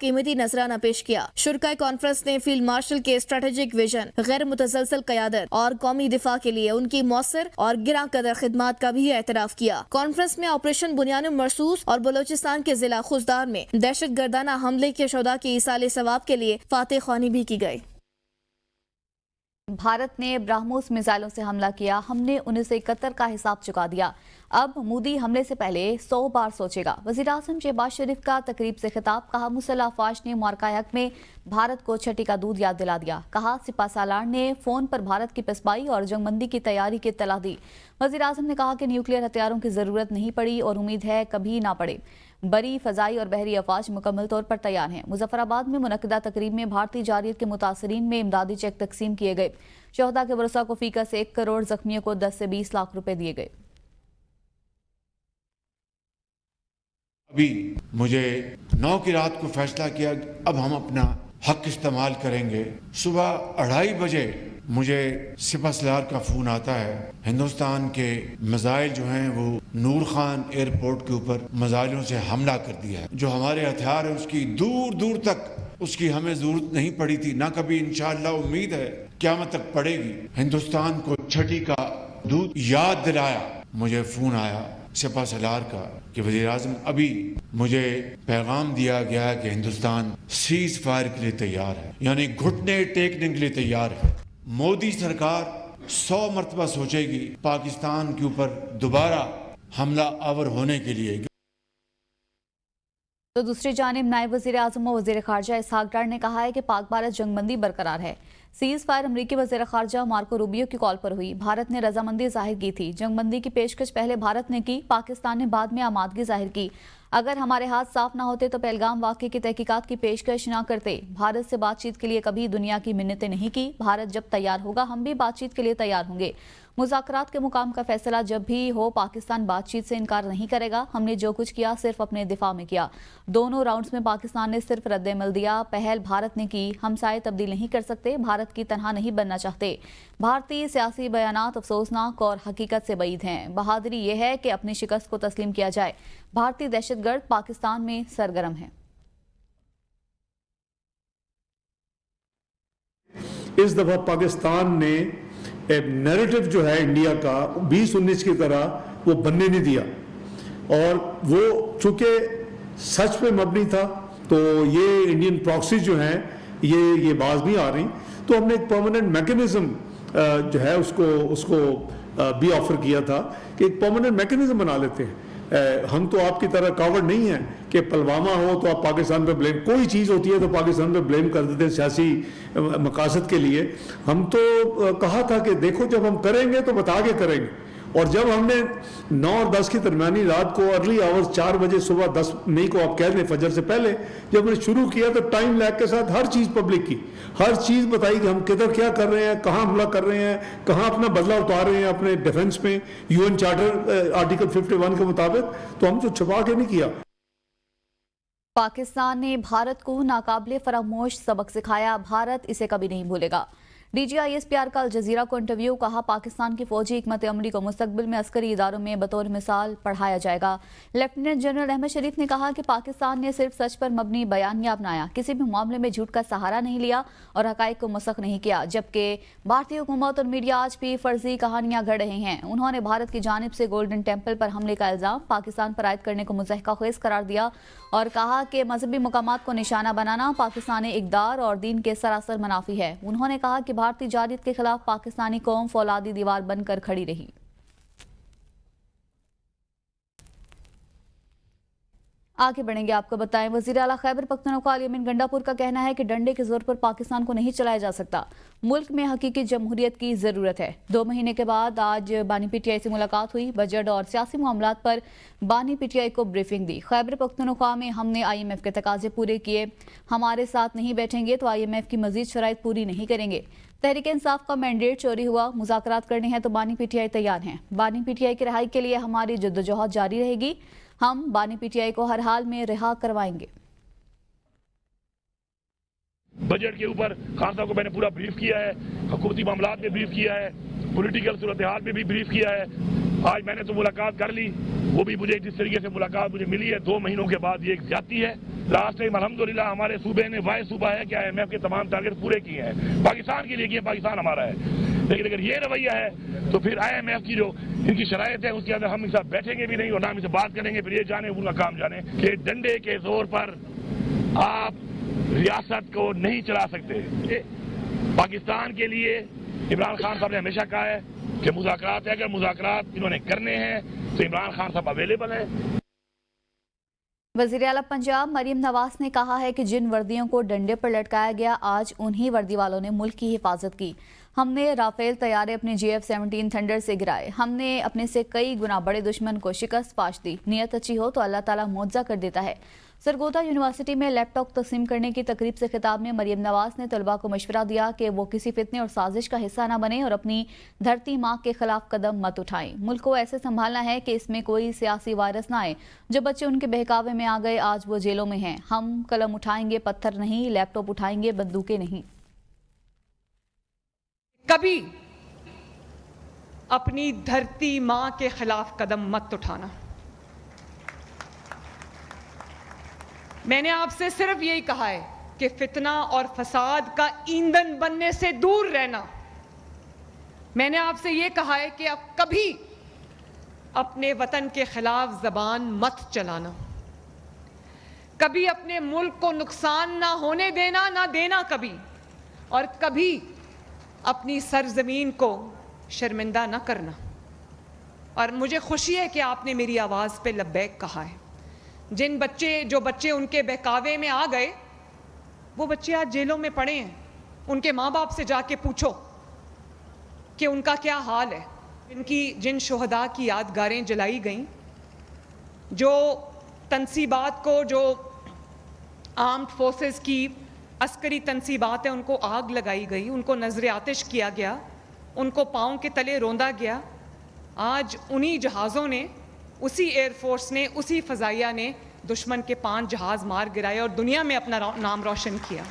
قیمتی نذرانہ پیش کیا۔ شرکائے کانفرنس نے field marshal K strategic vision, غیر متزلزل قیادت اور قومی دفاع کے لیے ان کی مؤثر اور گراں قدر خدمات کا بھی اعتراف کیا۔ کانفرنس میں آپریشن بنیان مرصوص اور بلوچستان کے ضلع خوزدار میں دہشت گردانہ حملے کے شہداء کی ایصال ثواب کے لیے فاتح خوانی بھی کی گئی۔ بھارت نے براہموس میزائلوں سے حملہ کیا، ہم نے 1971 کا حساب چکا دیا، اب مودی حملے سے پہلے 100 بار سوچے گا۔ وزیراعظم شہباز شریف کا تقریب سے خطاب، کہا مسلح افواج نے معرکہ حق میں بھارت کو چھٹی کا دودھ یاد دلا دیا، کہا سپہ سالار نے فون پر بھارت کی پسپائی اور جنگ بندی کی تیاری کی اطلاع دی۔ وزیراعظم نے کہا کہ نیوکلیئر ہتھیاروں کی ضرورت نہیں پڑی اور امید ہے کبھی نہ پڑے۔ بری، فضائی اور بحری افواج مکمل طور پر تیار ہیں۔ مظفر آباد میں منعقدہ تقریب میں بھارتی جارحیت کے متاثرین میں امدادی چیک تقسیم کیے گئے۔ شہداء کے ورثاء کو فی کس 1 کروڑ، زخمیوں کو 10 سے 20 لاکھ روپے دیے گئے۔ ابھی مجھے 9 کی رات کو فیصلہ کیا اب ہم اپنا حق استعمال کریں گے۔ صبح 2:30 بجے مجھے سپہ سالار کا فون آتا ہے، ہندوستان کے میزائل جو ہیں وہ نور خان ایئرپورٹ کے اوپر میزائلوں سے حملہ کر دیا ہے۔ جو ہمارے ہتھیار ہیں اس کی دور دور تک اس کی ہمیں ضرورت نہیں پڑی تھی، نہ کبھی انشاءاللہ امید ہے قیامت تک پڑے گی۔ ہندوستان کو چھٹی کا دودھ یاد دلایا۔ مجھے فون آیا سپہ سالار کا کہ وزیر اعظم ابھی مجھے پیغام دیا گیا کہ ہندوستان سیز فائر کے لیے تیار ہے، یعنی گھٹنے ٹیکنے کے لیے تیار ہے۔ مودی سرکار 100 مرتبہ سوچے گی پاکستان کے اوپر دوبارہ حملہ آور ہونے کے لیے۔ تو دوسری جانب نائب وزیر اعظم و وزیر خارجہ اسحاق ڈار نے کہا ہے کہ پاک بھارت جنگ بندی برقرار ہے۔ سیز فائر امریکی وزیر خارجہ مارکو روبیو کی کال پر ہوئی۔ بھارت نے رضامندی ظاہر کی تھی۔ جنگ بندی کی پیشکش پہلے بھارت نے کی، پاکستان نے بعد میں آمادگی ظاہر کی۔ اگر ہمارے ہاتھ صاف نہ ہوتے تو پہلگام واقعے کی تحقیقات کی پیشکش نہ کرتے۔ بھارت سے بات چیت کے لیے کبھی دنیا کی منتیں نہیں کی۔ بھارت جب تیار ہوگا ہم بھی بات چیت کے لیے تیار ہوں گے۔ مذاکرات کے مقام کا فیصلہ جب بھی ہو پاکستان بات چیت سے انکار نہیں کرے گا۔ ہم نے جو کچھ کیا صرف اپنے دفاع میں کیا۔ دونوں راؤنڈز میں پاکستان نے صرف رد عمل دیا، پہل بھارت نے کی۔ ہم سائے تبدیل نہیں کر سکتے، بھارت کی تنہا نہیں بننا چاہتے۔ بھارتی سیاسی بیانات افسوسناک اور حقیقت سے بعید ہیں۔ بہادری یہ ہے کہ اپنی شکست کو تسلیم کیا جائے۔ بھارتی دہشت گرد پاکستان میں سرگرم ہیں۔ اس دفعہ پاکستان نے نیریٹو جو ہے انڈیا کا 2019 کی طرح وہ بننے نہیں دیا، اور وہ چونکہ سچ پہ مبنی تھا تو یہ انڈین پراکسیز جو ہیں یہ باز نہیں آ رہی، تو ہم نے ایک پرماننٹ میکنزم جو ہے اس کو بھی آفر کیا تھا کہ ایک پرماننٹ میکنزم بنا لیتے ہیں۔ ہم تو آپ کی طرح کاوڑ نہیں ہیں کہ پلوامہ ہو تو آپ پاکستان پہ بلیم، کوئی چیز ہوتی ہے تو پاکستان پہ بلیم کر دیتے ہیں سیاسی مقاصد کے لیے۔ ہم تو کہا تھا کہ دیکھو جب ہم کریں گے تو بتا کے کریں گے، اور جب ہم نے 9 اور 10 کی درمیانی رات کو ارلی آورز 4 بجے صبح 10 مئی کو آپ کہہ دیں فجر سے پہلے جب ہم نے شروع کیا تو ٹائم لیگ کے ساتھ ہر چیز پبلک کی، ہر چیز بتائی کہ ہم کدھر کیا کر رہے ہیں، کہاں حملہ کر رہے ہیں، کہاں اپنا بدلہ اتار رہے ہیں اپنے ڈیفنس میں UN چارٹر آرٹیکل 51 کے مطابق، تو ہم تو چھپا کے نہیں کیا۔ پاکستان نے بھارت کو ناقابل فراموش سبق سکھایا، بھارت اسے کبھی نہیں بھولے گا۔ D G I S P R کا الجزیرہ کو انٹرویو، کہا پاکستان کی فوجی حکمت عملی کو مستقبل میں عسکری اداروں میں بطور مثال پڑھایا جائے گا۔ لیفٹیننٹ جنرل احمد شریف نے کہا کہ پاکستان نے صرف سچ پر مبنی بیانیہ اپنایا، کسی بھی معاملے میں جھوٹ کا سہارا نہیں لیا اور حقائق کو مسخ نہیں کیا، جبکہ بھارتی حکومت اور میڈیا آج بھی فرضی کہانیاں گھڑ رہے ہیں۔ انہوں نے بھارت کی جانب سے گولڈن ٹیمپل پر حملے کا الزام پاکستان پر عائد کرنے کو مضحکہ خیز قرار دیا اور کہا کہ مذہبی مقامات کو نشانہ بنانا پاکستانی اقدار اور دین کے سراسر منافی ہے۔ انہوں نے کہا کہ بھارتی جارحیت کے خلاف پاکستانی قوم فولادی دیوار بن کر کھڑی رہی۔ آگے بڑھیں گے، آپ کو بتائیں وزیر اعلیٰ خیبر پختونخوا الیمن گنڈاپور کا کہنا ہے کہ ڈنڈے کے زور پر پاکستان کو نہیں چلایا جا سکتا، ملک میں حقیقی جمہوریت کی ضرورت ہے۔ 2 مہینے کے بعد آج بانی پی ٹی آئی سے ملاقات ہوئی، بجٹ اور سیاسی معاملات پر بانی پی ٹی آئی کو بریفنگ دی۔ خیبر پختونخوا میں ہم نے آئی ایم ایف کے تقاضے پورے کیے، ہمارے ساتھ نہیں بیٹھیں گے تو آئی ایم ایف کی مزید شرائط پوری نہیں کریں گے۔ تحریک انصاف کا مینڈیٹ چوری ہوا، مذاکرات کرنے ہیں تو بانی پی ٹی آئی تیار ہیں، بانی پی ٹی آئی کی رہائی کے لیے ہماری جدوجہد جاری رہے گی، ہم بانی پی ٹی آئی کو ہر حال میں رہا کروائیں گے۔ بجٹ کے اوپر خان صاحب کو میں نے پورا بریف کیا ہے، حکومتی معاملات میں بریف کیا ہے، پولیٹیکل صورتحال میں بھی بریف کیا ہے، آج میں نے تو ملاقات کر لی, وہ بھی مجھے جس طریقے سے ملاقات مجھے ملی ہے 2 مہینوں کے بعد, یہ ایک زیادتی ہے. لاسٹ ٹائم الحمدللہ ہمارے صوبے نے وائس صوبہ ہے کہ IMF کے تمام ٹارگیٹ پورے کیے ہیں, پاکستان کے لیے کیے, پاکستان ہمارا ہے. لیکن اگر یہ رویہ ہے تو پھر IMF کی جو ان کی شرائط ہے اس کے اندر ہم ان سے بیٹھیں گے بھی نہیں اور نہ ہم ان سے بات کریں گے. پھر یہ جانے ان کا کام جانے کہ ڈنڈے کے زور پر آپ ریاست کو نہیں چلا سکتے. پاکستان کے لیے عمران خان صاحب نے ہمیشہ کہا ہے کہ مذاکرات ہے, اگر مذاکرات انہوں نے کرنے ہیں تو عمران خان صاحب اویلیبل ہے. وزیر اعلیٰ پنجاب مریم نواز نے کہا ہے کہ جن وردیوں کو ڈنڈے پر لٹکایا گیا, آج انہی وردی والوں نے ملک کی حفاظت کی. ہم نے رافیل طیارے اپنے GF-17 تھنڈر سے گرائے, ہم نے اپنے سے کئی گنا بڑے دشمن کو شکست پاش دی. نیت اچھی ہو تو اللہ تعالیٰ معجزہ کر دیتا ہے. سرگودا یونیورسٹی میں لیپ ٹاپ تقسیم کرنے کی تقریب سے خطاب میں مریم نواز نے طلباء کو مشورہ دیا کہ وہ کسی فتنے اور سازش کا حصہ نہ بنیں اور اپنی دھرتی ماں کے خلاف قدم مت اٹھائیں. ملک کو ایسے سنبھالنا ہے کہ اس میں کوئی سیاسی وائرس نہ آئے. جو بچے ان کے بہکاوے میں آ گئے آج وہ جیلوں میں ہیں. ہم قلم اٹھائیں گے, پتھر نہیں, لیپ ٹاپ اٹھائیں گے, بندوقیں نہیں. کبھی اپنی دھرتی ماں کے خلاف قدم مت اٹھانا. میں نے آپ سے صرف یہی کہا ہے کہ فتنہ اور فساد کا ایندھن بننے سے دور رہنا. میں نے آپ سے یہ کہا ہے کہ اب کبھی اپنے وطن کے خلاف زبان مت چلانا, کبھی اپنے ملک کو نقصان نہ ہونے دینا, نہ دینا کبھی, اور کبھی اپنی سرزمین کو شرمندہ نہ کرنا. اور مجھے خوشی ہے کہ آپ نے میری آواز پہ لبیک کہا ہے. جو بچے ان کے بہکاوے میں آ گئے وہ بچے آج جیلوں میں پڑے ہیں. ان کے ماں باپ سے جا کے پوچھو کہ ان کا کیا حال ہے. جن شہداء کی یادگاریں جلائی گئیں, جو تنصیبات کو, جو آرمڈ فورسز کی عسکری تنصیبات ہیں ان کو آگ لگائی گئی, ان کو نذر آتش کیا گیا, ان کو پاؤں کے تلے روندا گیا. آج انہی جہازوں نے, اسی ایئر فورس نے, اسی فضائیہ نے دشمن کے 5 جہاز مار گرائے اور دنیا میں اپنا نام روشن کیا.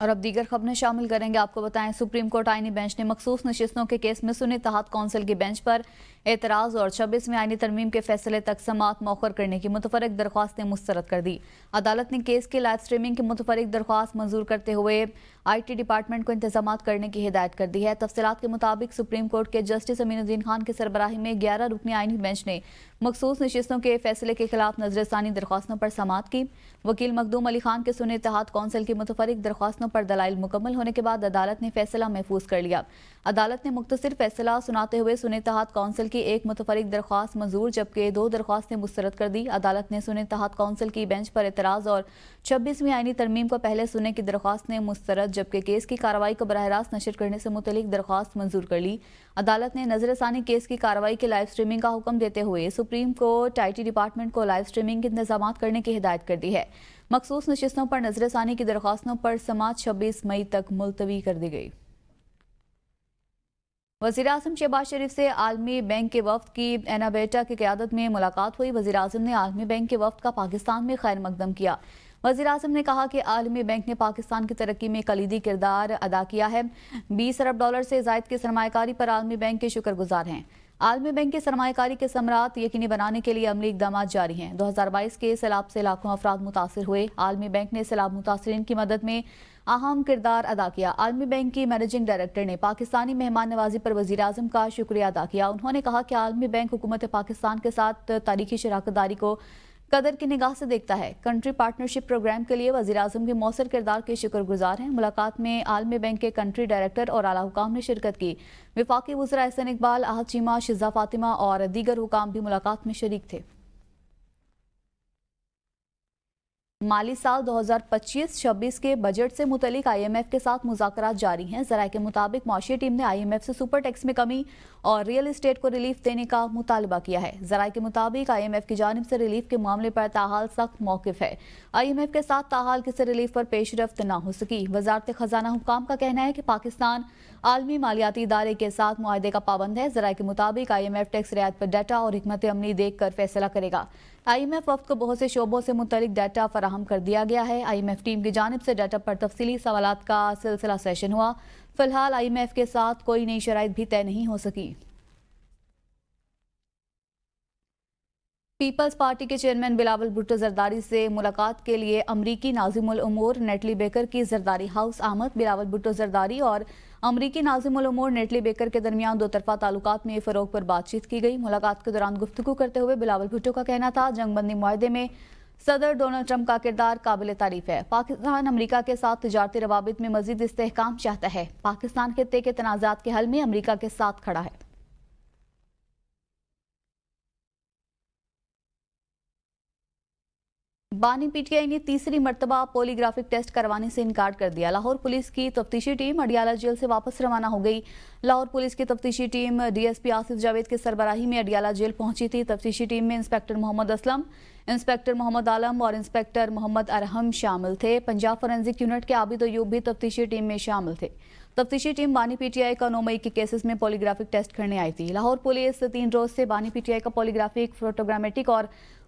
اور اب دیگر خبریں شامل کریں گے. آپ کو بتائیں سپریم کورٹ آئینی بینچ نے مخصوص نشستوں کے کیس میں سنے اتحاد کونسل کی بینچ پر اعتراض اور 26ویں آئینی ترمیم کے فیصلے تک سماعت مؤخر کرنے کی متفرق درخواستیں مسترد کر دی. عدالت نے کیس کی لائیو سٹریمنگ کی متفرق درخواست منظور کرتے ہوئے IT ڈپارٹمنٹ کو انتظامات کرنے کی ہدایت کر دی ہے. تفصیلات کے مطابق سپریم کورٹ کے جسٹس امین الدین خان کی سربراہی میں 11 رکنی آئینی بینچ نے مخصوص نشستوں کے فیصلے کے خلاف نظر ثانی درخواستوں پر سماعت کی. وکیل مخدوم علی خان کے سنے اتحاد کونسل کی متفرق درخواستوں پر دلائل مکمل ہونے کے بعد عدالت نے فیصلہ محفوظ کر لیا. عدالت نے مختصر فیصلہ سناتے ہوئے سنے اتحاد کونسل کی ایک متفرق درخواست منظور جبکہ 2 درخواستیں مسترد کر دی. عدالت نے سنے اتحاد کونسل کی بینچ پر اعتراض اور 26ویں آئینی ترمیم کو پہلے سننے کی درخواست نے مسترد جبکہ کیس کی کارروائی کو براہ راست نشر کرنے سے متعلق درخواست منظور کر لی. عدالت نے نظر ثانی کیس کی کارروائی کے لائیو سٹریمنگ کا حکم دیتے ہوئے سپریم کورٹ IT ڈپارٹمنٹ کو لائیو سٹریمنگ کے انتظامات کرنے کی ہدایت کر دی ہے. مخصوص نشستوں پر نظر ثانی کی درخواستوں پر سماعت 26 مئی تک ملتوی کر دی گئی. وزیر اعظم شہباز شریف سے عالمی بینک کے وفد کی اینا بیٹا کی قیادت میں ملاقات ہوئی. وزیر اعظم نے عالمی بینک کے وفد کا پاکستان میں خیر مقدم کیا. وزیر اعظم نے کہا کہ عالمی بینک نے پاکستان کی ترقی میں کلیدی کردار ادا کیا ہے. $20 ارب سے زائد کی سرمایہ کاری پر عالمی بینک کے شکر گزار ہیں. عالمی بینک کے سرمایہ کاری کے ثمرات یقینی بنانے کے لیے عملی اقدامات جاری ہیں. 2022 کے سیلاب سے لاکھوں افراد متاثر ہوئے. عالمی بینک نے سیلاب متاثرین کی مدد میں اہم کردار ادا کیا. عالمی بینک کی مینیجنگ ڈائریکٹر نے پاکستانی مہمان نوازی پر وزیر اعظم کا شکریہ ادا کیا. انہوں نے کہا کہ عالمی بینک حکومت پاکستان کے ساتھ تاریخی شراکت داری کو قدر کی نگاہ سے دیکھتا ہے. کنٹری پارٹنرشپ پروگرام کے لیے وزیر اعظم کے مؤثر کردار کے شکر گزار ہیں. ملاقات میں عالمی بینک کے کنٹری ڈائریکٹر اور اعلیٰ حکام نے شرکت کی. وفاقی وزراء احسن اقبال, احد چیمہ, شزا فاطمہ اور دیگر حکام بھی ملاقات میں شریک تھے. مالی سال 2025-26 کے بجٹ سے متعلق IMF کے ساتھ مذاکرات جاری ہیں. ذرائع کے مطابق معاشی ٹیم نے IMF سے سپر ٹیکس میں کمی اور ریئل اسٹیٹ کو ریلیف دینے کا مطالبہ کیا ہے. ذرائع کے مطابق IMF کی جانب سے ریلیف کے معاملے پر تاحال سخت موقف ہے. IMF کے ساتھ تاحال کسی ریلیف پر پیش رفت نہ ہو سکی. وزارت خزانہ حکام کا کہنا ہے کہ پاکستان عالمی مالیاتی ادارے کے ساتھ معاہدے کا پابند ہے. ذرائع کے مطابق IMF ٹیکس رعایت پر ڈیٹا اور حکمت عملی دیکھ کر فیصلہ کرے گا. IMF وفد کو بہت سے شعبوں سے متعلق ڈیٹا فراہم کر دیا گیا ہے. IMF ٹیم کی جانب سے ڈیٹا پر تفصیلی سوالات کا سلسلہ سیشن ہوا. فی الحال IMF کے ساتھ کوئی نئی شرائط بھی طے نہیں ہو سکی. پیپلز پارٹی کے چیئرمین بلاول بھٹو زرداری سے ملاقات کے لیے امریکی ناظم الامور نیٹلی بیکر کی زرداری ہاؤس آمد۔ بلاول بھٹو زرداری اور امریکی ناظم الامور نیٹلی بیکر کے درمیان دو طرفہ تعلقات میں فروغ پر بات چیت کی گئی۔ ملاقات کے دوران گفتگو کرتے ہوئے بلاول بھٹو کا کہنا تھا، جنگ بندی معاہدے میں صدر ڈونلڈ ٹرمپ کا کردار قابل تعریف ہے۔ پاکستان امریکہ کے ساتھ تجارتی روابط میں مزید استحکام چاہتا ہے۔ پاکستان خطے کے تنازعات کے حل میں امریکہ کے ساتھ کھڑا ہے۔ بانی پی ٹی آئی نے تیسری مرتبہ پولی گرافک ٹیسٹ کروانے سے انکار کر دیا۔ لاہور پولیس کی تفتیشی ٹیم اڈیالہ جیل سے واپس روانہ ہو گئی۔ لاہور پولیس کی تفتیشی team D S P Asif Javed کی سربراہی میں اڈیالہ جیل پہنچی تھی۔ تفتیشی ٹیم میں انسپکٹر محمد اسلم، انسپکٹر محمد عالم اور انسپکٹر محمد ارحم شامل تھے۔ پنجاب فورینزک یونٹ کے عابد ایوب بھی تفتیشی ٹیم میں شامل تھے۔ تفتیشی ٹیم بانی پی ٹی آئی کا 9 مئی کے کیسز میں پولی گرافک ٹیسٹ کرنے آئی تھی۔ لاہور پولیس 3 روز سے بانی پی ٹی آئی کا پولی گرافک، فوٹوگرامیٹک اور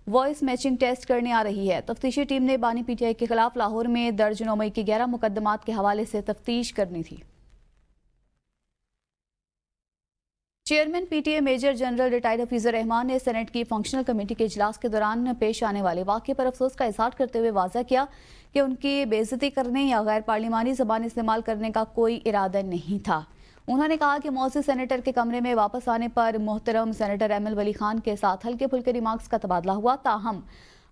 وائس میچنگ ٹیسٹ کرنے آ رہی ہے۔ تفتیشی ٹیم نے بانی پی ٹی آئی کے خلاف لاہور میں درج 9 مئی کے 11 مقدمات کے حوالے سے تفتیش کرنی تھی۔ Chairman P T A major general retired Hafeez ur-Rehman نے سینیٹ کی فنکشنل کمیٹی کے اجلاس کے دوران پیش آنے والے واقعے پر افسوس کا اظہار کرتے ہوئے واضح کیا کہ ان کی بے عزتی کرنے یا غیر پارلیمانی زبان استعمال کرنے کا کوئی ارادہ نہیں تھا۔ انہوں نے کہا کہ معزز سینیٹر کے کمرے میں واپس آنے پر محترم سینیٹر ایمل ولی خان کے ساتھ ہلکے پھلکے ریمارکس کا تبادلہ ہوا، تاہم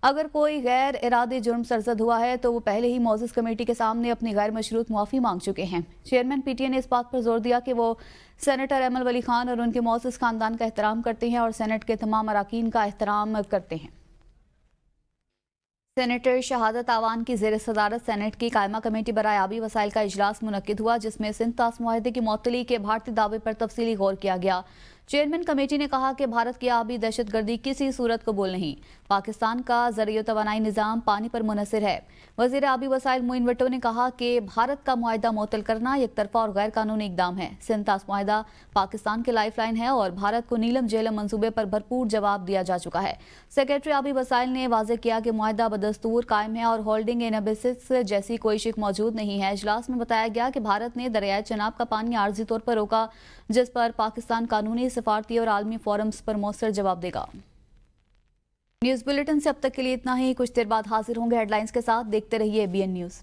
اگر کوئی غیر ارادی جرم سرزد ہوا ہے تو وہ پہلے ہی معزز کمیٹی کے سامنے اپنی غیر مشروط معافی مانگ چکے ہیں۔ چیئرمین پی ٹی اے نے اس بات پر زور دیا کہ وہ سینیٹر ایمل ولی خان اور ان کے معزز خاندان کا احترام کرتے ہیں اور سینیٹ کے تمام اراکین کا احترام کرتے ہیں۔ سینیٹر شہادت آوان کی زیر صدارت سینیٹ کی قائمہ کمیٹی برائے آبی وسائل کا اجلاس منعقد ہوا، جس میں سندھ طاس معاہدے کی معطلی کے بھارتی دعوے پر تفصیلی غور کیا گیا۔ چیئرمین کمیٹی نے کہا کہ بھارت کی آبی دہشت گردی کسی صورت قبول نہیں۔ پاکستان کا زرعی و توانائی نظام پانی پر منحصر ہے۔ وزیر آبی وسائل معین بھٹو نے کہا کہ بھارت کا معاہدہ معطل کرنا یک طرفہ اور غیر قانونی اقدام ہے۔ سندھ طاس معاہدہ پاکستان کی لائف لائن ہے اور بھارت کو نیلم جیلم منصوبے پر بھرپور جواب دیا جا چکا ہے۔ سیکرٹری آبی وسائل نے واضح کیا کہ معاہدہ بدستور قائم ہے اور ہولڈنگ ان ابسس جیسی کوئی شک موجود نہیں ہے۔ اجلاس میں بتایا گیا کہ بھارت نے دریائے چناب کا پانی عارضی طور پر روکا، جس پر پاکستان قانونی، سفارتی اور عالمی فورمز پر مؤثر جواب دے گا۔ نیوز بلیٹن سے اب تک کے لیے اتنا ہی۔ کچھ دیر بعد حاضر ہوں گے ہیڈ لائنز کے ساتھ۔ دیکھتے رہیے بی این نیوز۔